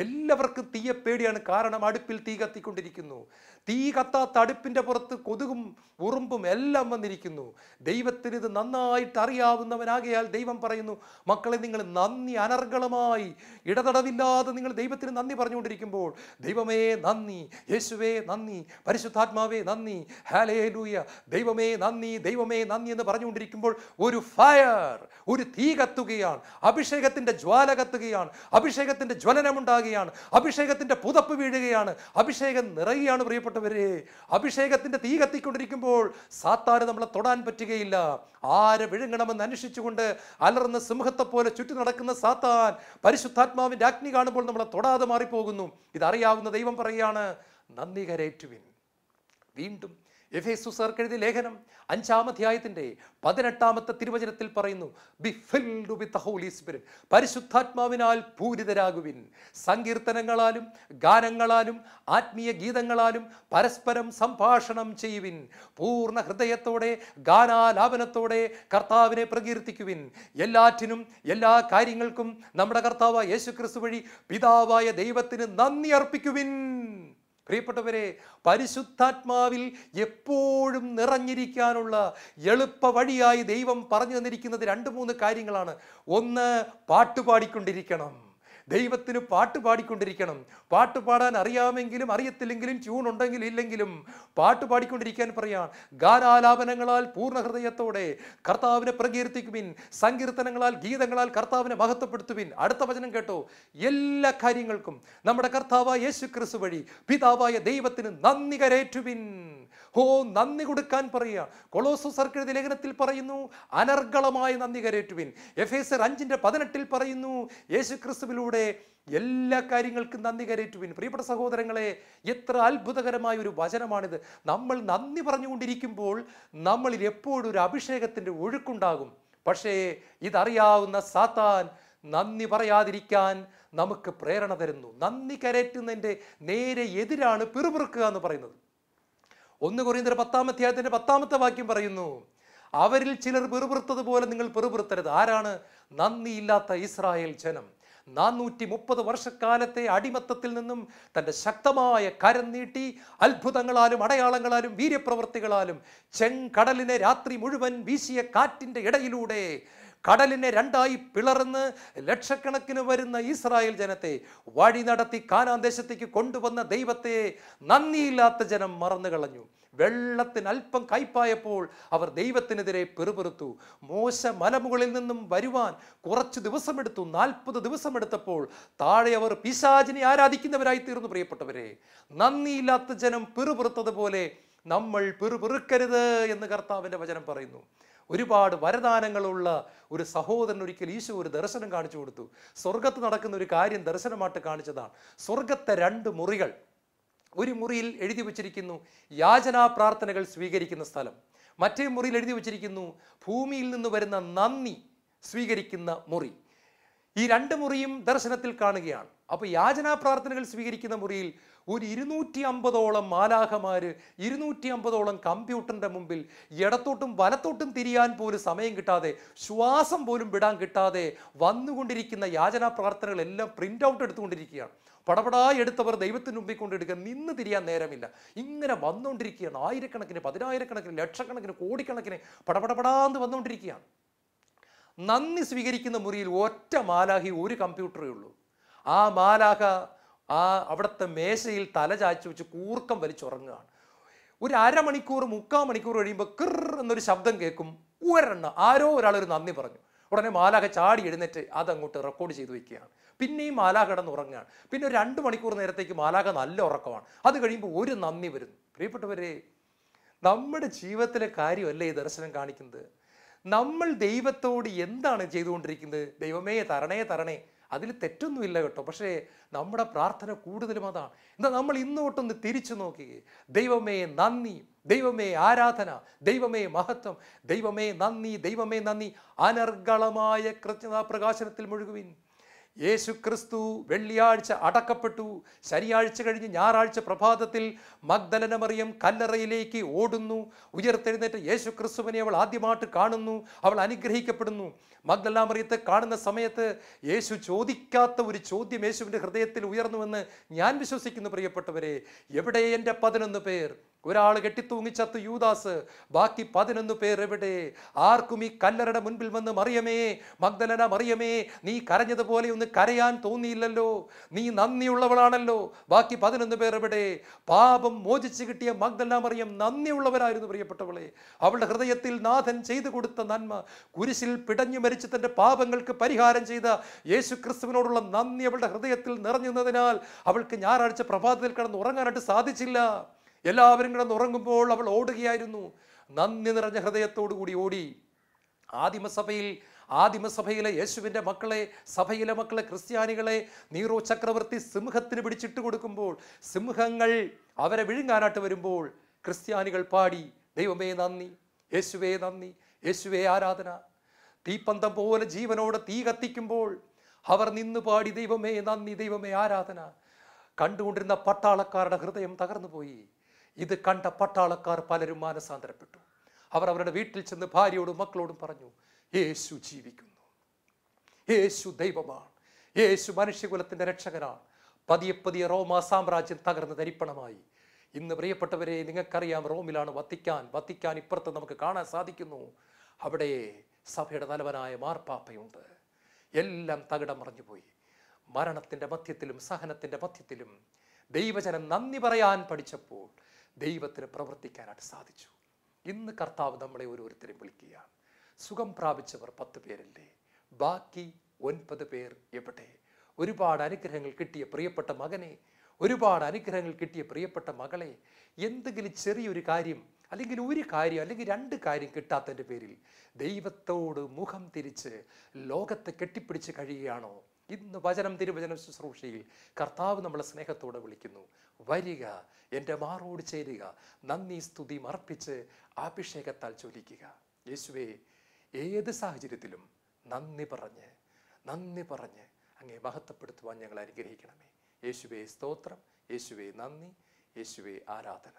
എല്ലാവർക്കും തീയെ പേടിയാണ്. കാരണം അടുപ്പിൽ തീ കത്തിക്കൊണ്ടിരിക്കുന്നു. തീ കത്താത്ത അടുപ്പിൻ്റെ പുറത്ത് കൊതുകും ഉറുമ്പും എല്ലാം വന്നിരിക്കുന്നു. ദൈവത്തിന് ഇത് നന്നായിട്ട് അറിയാവുന്നവനാകയാൽ ദൈവം പറയുന്നു, മക്കളെ, നിങ്ങൾ നന്ദി അനർഗളമായി ഇടതടവില്ലാതെ നിങ്ങൾ ദൈവത്തിന് നന്ദി പറഞ്ഞുകൊണ്ടിരിക്കുമ്പോൾ, ദൈവമേ നന്ദി, യേശുവേ നന്ദി, പരിശുദ്ധാത്മാവേ നന്ദി, ഹല്ലേലൂയ, ദൈവമേ നന്ദി, ദൈവമേ നന്ദി എന്ന് പറഞ്ഞുകൊണ്ടിരിക്കുമ്പോൾ ഒരു ഫയർ, ഒരു തീ കത്തുകയാണ്. അഭിഷേകത്തിന്റെ ജ്വാല കത്തുകയാണ്. അഭിഷേകത്തിന്റെ ജ്വലനമുണ്ടാകുകയാണ്. അഭിഷേകത്തിന്റെ പുതപ്പ് വീഴുകയാണ്. അഭിഷേകം നിറയുകയാണ്. പ്രിയപ്പെട്ടവരെ, അഭിഷേകത്തിന്റെ തീ കത്തിക്കൊണ്ടിരിക്കുമ്പോൾ സാത്താന് നമ്മളെ തൊടാൻ പറ്റുകയില്ല. ആരെ വിഴുങ്ങണമെന്ന് അന്വേഷിച്ചുകൊണ്ട് അലർന്ന സിംഹത്തെ പോലെ ചുറ്റി നടക്കുന്ന സാത്താൻ പരിശുദ്ധാത്മാവിന്റെ അഗ്നി കാണുമ്പോൾ നമ്മളെ തൊടാതെ മാറിപ്പോകുന്നു. ഇതറിയാവുന്ന ദൈവം പറയുകയാണ്, നന്ദി കരേറ്റുവിൻ. വീണ്ടും എഫേസ്യർക്ക് എഴുതിയ ലേഖനം 5-ാം അധ്യായത്തിന്റെ 18-ാമത്തെ തിരുവചനത്തിൽ പറയുന്നു, be filled with the Holy Spirit, പരിശുദ്ധാത്മാവിനാൽ പൂരിതരാകുവിൻ. സങ്കീർത്തനങ്ങളാലും ഗാനങ്ങളാലും ആത്മീയ ഗീതങ്ങളാലും പരസ്പരം സംഭാഷണം ചെയ്യുവിൻ. പൂർണ്ണ ഹൃദയത്തോടെ ഗാനാലാപനത്തോടെ കർത്താവിനെ പ്രകീർത്തിക്കുവിൻ. എല്ലാറ്റിനും എല്ലാ കാര്യങ്ങൾക്കും നമ്മുടെ കർത്താവായ യേശുക്രിസ്തു വഴി പിതാവായ ദൈവത്തിന് നന്ദി അർപ്പിക്കുവിൻ. പ്രിയപ്പെട്ടവരെ, പരിശുദ്ധാത്മാവിൽ എപ്പോഴും നിറഞ്ഞിരിക്കാനുള്ള എളുപ്പ വഴിയായി ദൈവം പറഞ്ഞു തന്നിരിക്കുന്നത് 2-3 കാര്യങ്ങളാണ്. ഒന്ന്, പാട്ടുപാടിക്കൊണ്ടിരിക്കണം. ദൈവത്തിന് പാട്ട് പാടിക്കൊണ്ടിരിക്കണം. പാട്ട് പാടാൻ അറിയാമെങ്കിലും അറിയത്തില്ലെങ്കിലും ട്യൂൺ ഉണ്ടെങ്കിലും ഇല്ലെങ്കിലും പാട്ട് പാടിക്കൊണ്ടിരിക്കാൻ പറയാൻ. ഗാനാലാപനങ്ങളാൽ പൂർണ്ണ ഹൃദയത്തോടെ കർത്താവിനെ പ്രകീർത്തിക്കുവിൻ. സങ്കീർത്തനങ്ങളാൽ ഗീതങ്ങളാൽ കർത്താവിനെ മഹത്വപ്പെടുത്തുവിൻ. അടുത്ത വചനം കേട്ടോ, എല്ലാ കാര്യങ്ങൾക്കും നമ്മുടെ കർത്താവായ യേശുക്രിസ്തു വഴി പിതാവായ ദൈവത്തിന് നന്ദി കരേറ്റുവിൻ. നന്ദി കൊടുക്കാൻ പറയുക. കൊളോസ്യർക്ക് എഴുതിയ ലേഖനത്തിൽ പറയുന്നു, അനർഗളമായ നന്ദി കരേറ്റുവിൻ. എഫേസ്യർ 5:18 പറയുന്നു, യേശുക്രിസ്തുവിലൂടെ എല്ലാ കാര്യങ്ങൾക്കും നന്ദി കരേറ്റുവിൻ. പ്രിയപ്പെട്ട സഹോദരങ്ങളെ, എത്ര അത്ഭുതകരമായ ഒരു വചനമാണിത്. നമ്മൾ നന്ദി പറഞ്ഞുകൊണ്ടിരിക്കുമ്പോൾ നമ്മളിൽ എപ്പോഴും ഒരു അഭിഷേകത്തിൻ്റെ ഒഴുക്കുണ്ടാകും. പക്ഷേ ഇതറിയാവുന്ന സാത്താൻ നന്ദി പറയാതിരിക്കാൻ നമുക്ക് പ്രേരണ തരുന്നു. നന്ദി കരേറ്റുന്നതിൻ്റെ നേരെ എതിരാണ് പിറുപിറുക്കുക എന്ന് പറയുന്നത്. 1 കൊരിന്ത്യർ 10-ാം അധ്യായത്തിന്റെ 10-ാമത്തെ വാക്യം പറയുന്നു, അവരിൽ ചിലർ പിറുപിറുത്തതുപോലെ നിങ്ങൾ പിറുപിറുത്തരുത്. ആരാണ്? നന്ദിയില്ലാത്ത ഇസ്രായേൽ ജനം. 430 വർഷക്കാലത്തെ അടിമത്തത്തിൽ നിന്നും തൻ്റെ ശക്തമായ കരം നീട്ടി അത്ഭുതങ്ങളാലും അടയാളങ്ങളാലും വീര്യപ്രവൃത്തികളാലും ചെങ്കടലിനെ രാത്രി മുഴുവൻ വീശിയ കാറ്റിൻ്റെ ഇടയിലൂടെ കടലിനെ രണ്ടായി പിളർന്ന് ലക്ഷക്കണക്കിന് വരുന്ന ഇസ്രായേൽ ജനത്തെ വഴി നടത്തി കാനാൻ ദേശത്തേക്ക് കൊണ്ടുവന്ന ദൈവത്തെ നന്ദിയില്ലാത്ത ജനം മറന്നു കളഞ്ഞു. വെള്ളത്തിന് അല്പം കയ്പായപ്പോൾ അവർ ദൈവത്തിനെതിരെ പിറുപിറുത്തു. മോശ മലമുകളിൽ നിന്നും വരുവാൻ കുറച്ച് ദിവസമെടുത്തു. 40 ദിവസമെടുത്തപ്പോൾ താഴെ അവർ പിശാചിനെ ആരാധിക്കുന്നവരായി തീർന്നു. പ്രിയപ്പെട്ടവരെ, നന്ദിയില്ലാത്ത ജനം പിറുപിറുത്തതുപോലെ നമ്മൾ പിറുപിറുക്കരുത് എന്ന് കർത്താവിൻ്റെ വചനം പറയുന്നു. ഒരുപാട് വരദാനങ്ങളുള്ള ഒരു സഹോദരൻ ഒരിക്കൽ ഈശോ ഒരു ദർശനം കാണിച്ചു കൊടുത്തു. സ്വർഗത്ത് നടക്കുന്ന ഒരു കാര്യം ദർശനമായിട്ട് കാണിച്ചതാണ്. സ്വർഗത്തെ 2 മുറികൾ. ഒരു മുറിയിൽ എഴുതി വച്ചിരിക്കുന്നു യാചനാ പ്രാർത്ഥനകൾ സ്വീകരിക്കുന്ന സ്ഥലം. മറ്റേ മുറിയിൽ എഴുതി വച്ചിരിക്കുന്നു ഭൂമിയിൽ നിന്ന് വരുന്ന നന്ദി സ്വീകരിക്കുന്ന മുറി. ഈ 2 മുറിയും ദർശനത്തിൽ കാണുകയാണ്. അപ്പോൾ യാചനാ പ്രാർത്ഥനകൾ സ്വീകരിക്കുന്ന മുറിയിൽ ഒരു 250ഓളം മാലാഖമാര് 250ഓളം കമ്പ്യൂട്ടറിൻ്റെ മുമ്പിൽ ഇടത്തോട്ടും വലത്തോട്ടും തിരിയാൻ പോലും സമയം കിട്ടാതെ, ശ്വാസം പോലും വിടാൻ കിട്ടാതെ വന്നുകൊണ്ടിരിക്കുന്ന യാചനാ പ്രാർത്ഥനകളെല്ലാം പ്രിൻ്റ് ഔട്ട് എടുത്തുകൊണ്ടിരിക്കുകയാണ്. പടപടായി എടുത്തവർ ദൈവത്തിന് മുമ്പിൽ കൊണ്ടെടുക്കുക. നിന്ന് തിരിയാൻ നേരമില്ല. ഇങ്ങനെ വന്നുകൊണ്ടിരിക്കുകയാണ്. ആയിരക്കണക്കിന്, 10,000കണക്കിന്, ലക്ഷക്കണക്കിന്, കോടിക്കണക്കിന് പടപടപടാന്ന് വന്നുകൊണ്ടിരിക്കുകയാണ്. നന്ദി സ്വീകരിക്കുന്ന മുറിയിൽ ഒറ്റ മാലാഖി, ഒരു കമ്പ്യൂട്ടറേ ഉള്ളൂ. ആ മാലാഖ അവിടുത്തെ മേശയിൽ തല ചായ്ച്ചു വെച്ച് കൂർക്കം വലിച്ചുറങ്ങുകയാണ്. ഒരു അരമണിക്കൂർ 3/4 മണിക്കൂർ കഴിയുമ്പോൾ കിർ എന്നൊരു ശബ്ദം കേൾക്കും. ആരോ ഒരാളൊരു നന്ദി പറഞ്ഞു. ഉടനെ മാലാഖ ചാടി എഴുന്നേറ്റ് അതങ്ങോട്ട് റെക്കോർഡ് ചെയ്ത് വയ്ക്കുകയാണ്. പിന്നെയും മാലാഖ കിടന്ന് ഉറങ്ങുകയാണ്. പിന്നെ ഒരു 2 മണിക്കൂർ നേരത്തേക്ക് മാലാഖ നല്ല ഉറക്കമാണ്. അത് കഴിയുമ്പോൾ ഒരു നന്ദി വരുന്നു. പ്രിയപ്പെട്ടവരെ, നമ്മുടെ ജീവിതത്തിലെ കാര്യമല്ലേ ഈ ദർശനം കാണിക്കുന്നത്? നമ്മൾ ദൈവത്തോട് എന്താണ് ചെയ്തുകൊണ്ടിരിക്കുന്നത്? ദൈവമേ തരണേ തരണേ, അതിൽ തെറ്റൊന്നുമില്ല കേട്ടോ. പക്ഷേ നമ്മുടെ പ്രാർത്ഥന കൂടുതലും അതാണ്. എന്താ, നമ്മൾ ഇന്നോട്ടൊന്ന് തിരിച്ചു നോക്കുകയെ. ദൈവമേ നന്ദി, ദൈവമേ ആരാധന, ദൈവമേ മഹത്വം, ദൈവമേ നന്ദി, ദൈവമേ നന്ദി. അനർഗളമായ കൃത്യതാ പ്രകാശനത്തിൽ മുഴുകുവിൻ. യേശു ക്രിസ്തു വെള്ളിയാഴ്ച അടക്കപ്പെട്ടു. ശനിയാഴ്ച കഴിഞ്ഞ് ഞായറാഴ്ച പ്രഭാതത്തിൽ മഗ്ദലന മറിയം കല്ലറയിലേക്ക് ഓടുന്നു. ഉയർത്തെഴുന്നേറ്റ് യേശു ക്രിസ്തുവിനെ അവൾ ആദ്യമായിട്ട് കാണുന്നു. അവൾ അനുഗ്രഹിക്കപ്പെടുന്നു. മഗ്ദലന മറിയത്തെ കാണുന്ന സമയത്ത് യേശു ചോദിക്കാത്ത ഒരു ചോദ്യം യേശുവിൻ്റെ ഹൃദയത്തിൽ ഉയർന്നുവെന്ന് ഞാൻ വിശ്വസിക്കുന്നു. പ്രിയപ്പെട്ടവരെ, എവിടെ എൻ്റെ 11 പേർ? ഒരാൾ കെട്ടിത്തൂങ്ങിച്ചത്ത് യൂദാസ്, ബാക്കി 11 പേർ എവിടെ? ആർക്കും ഈ കല്ലറയുടെ മുൻപിൽ വന്ന് മറിയമേ, മഗ്ദലന മറിയമേ, നീ കരഞ്ഞതുപോലെ ഒന്ന് കരയാൻ തോന്നിയില്ലല്ലോ, നീ നന്ദിയുള്ളവളാണല്ലോ. ബാക്കി 11 പേർ എവിടെ? പാപം മോചിച്ച് കിട്ടിയ മഗ്ദലന മറിയം നന്ദിയുള്ളവരായിരുന്നു. പ്രിയപ്പെട്ടവളെ, അവളുടെ ഹൃദയത്തിൽ നാഥൻ ചെയ്തു കൊടുത്ത നന്മ, കുരിശിൽ പിടഞ്ഞു മരിച്ച് തൻ്റെ പാപങ്ങൾക്ക് പരിഹാരം ചെയ്ത യേശു ക്രിസ്തുവിനോടുള്ള നന്ദി അവളുടെ ഹൃദയത്തിൽ നിറഞ്ഞതിനാൽ അവൾക്ക് ഞായറാഴ്ച പ്രഭാതത്തിൽ കിടന്ന് ഉറങ്ങാനായിട്ട് സാധിച്ചില്ല. എല്ലാവരും കിടന്ന് ഉറങ്ങുമ്പോൾ അവൾ ഓടുകയായിരുന്നു. നന്ദി നിറഞ്ഞ ഹൃദയത്തോടു കൂടി ഓടി. ആദിമസഭയിലെ യേശുവിൻ്റെ മക്കളെ, സഭയിലെ മക്കളെ, ക്രിസ്ത്യാനികളെ നീറോ ചക്രവർത്തി സിംഹത്തിന് പിടിച്ചിട്ട് കൊടുക്കുമ്പോൾ, സിംഹങ്ങൾ അവരെ വിഴുങ്ങാനായിട്ട് വരുമ്പോൾ ക്രിസ്ത്യാനികൾ പാടി ദൈവമേ നന്ദി, യേശുവേ നന്ദി, യേശുവേ ആരാധന. തീപ്പന്തം പോലെ ജീവനോടെ തീ കത്തിക്കുമ്പോൾ അവർ നിന്ന് പാടി ദൈവമേ നന്ദി, ദൈവമേ ആരാധന. കണ്ടുകൊണ്ടിരുന്ന പട്ടാളക്കാരുടെ ഹൃദയം തകർന്നു പോയി. ഇത് കണ്ട പട്ടാളക്കാർ പലരും മാനസാന്തരപ്പെട്ടു. അവർ അവരുടെ വീട്ടിൽ ചെന്ന് ഭാര്യയോടും മക്കളോടും പറഞ്ഞു, യേശു ജീവിക്കുന്നു, യേശു ദൈവമാണ്, യേശു മനുഷ്യകുലത്തിൻ്റെ രക്ഷകനാണ്. പതിയെ പതിയെ റോമാ സാമ്രാജ്യം തകർന്ന് തരിപ്പണമായി. ഇന്ന് പ്രിയപ്പെട്ടവരെ, നിങ്ങൾക്കറിയാം, റോമിലാണ് വത്തിക്കാൻ ഇപ്പുറത്ത് നമുക്ക് കാണാൻ സാധിക്കുന്നു. അവിടെ സഭയുടെ തലവനായ മാർപ്പാപ്പയുണ്ട്. എല്ലാം തകിടം മറിഞ്ഞുപോയി. മരണത്തിൻ്റെ മധ്യത്തിലും സഹനത്തിൻ്റെ മധ്യത്തിലും ദൈവജനം നന്ദി പറയാൻ പഠിച്ചപ്പോൾ ദൈവത്തിന് പ്രവർത്തിക്കാനായിട്ട് സാധിച്ചു. ഇന്ന് കർത്താവ് നമ്മളെ ഓരോരുത്തരും വിളിക്കുകയാണ്. സുഖം പ്രാപിച്ചവർ 10 പേരല്ലേ, ബാക്കി 9 പേർ എവിടെ? ഒരുപാട് അനുഗ്രഹങ്ങൾ കിട്ടിയ പ്രിയപ്പെട്ട മകനെ, ഒരുപാട് അനുഗ്രഹങ്ങൾ കിട്ടിയ പ്രിയപ്പെട്ട മകളെ, എന്തെങ്കിലും ചെറിയൊരു കാര്യം അല്ലെങ്കിൽ ഒരു കാര്യം അല്ലെങ്കിൽ 2 കാര്യം കിട്ടാത്തതിൻ്റെ പേരിൽ ദൈവത്തോട് മുഖം തിരിച്ച് ലോകത്തെ കെട്ടിപ്പിടിച്ച് കഴിയുകയാണോ? ഇന്ന് തിരുവചനം ശുശ്രൂഷയിൽ കർത്താവ് നമ്മളെ സ്നേഹത്തോടെ വിളിക്കുന്നു. വരിക, എൻ്റെ മാറോട് ചേരുക, നന്ദി സ്തുതി അർപ്പിച്ച് അഭിഷേകത്താൽ ചൊല്ലിക്കുക. യേശുവേ, ഏത് സാഹചര്യത്തിലും നന്ദി പറഞ്ഞ് അങ്ങേ മഹത്വപ്പെടുത്തുവാൻ ഞങ്ങൾ അനുഗ്രഹിക്കണമേ. യേശുവേ സ്തോത്രം, യേശുവേ നന്ദി, യേശുവേ ആരാധന.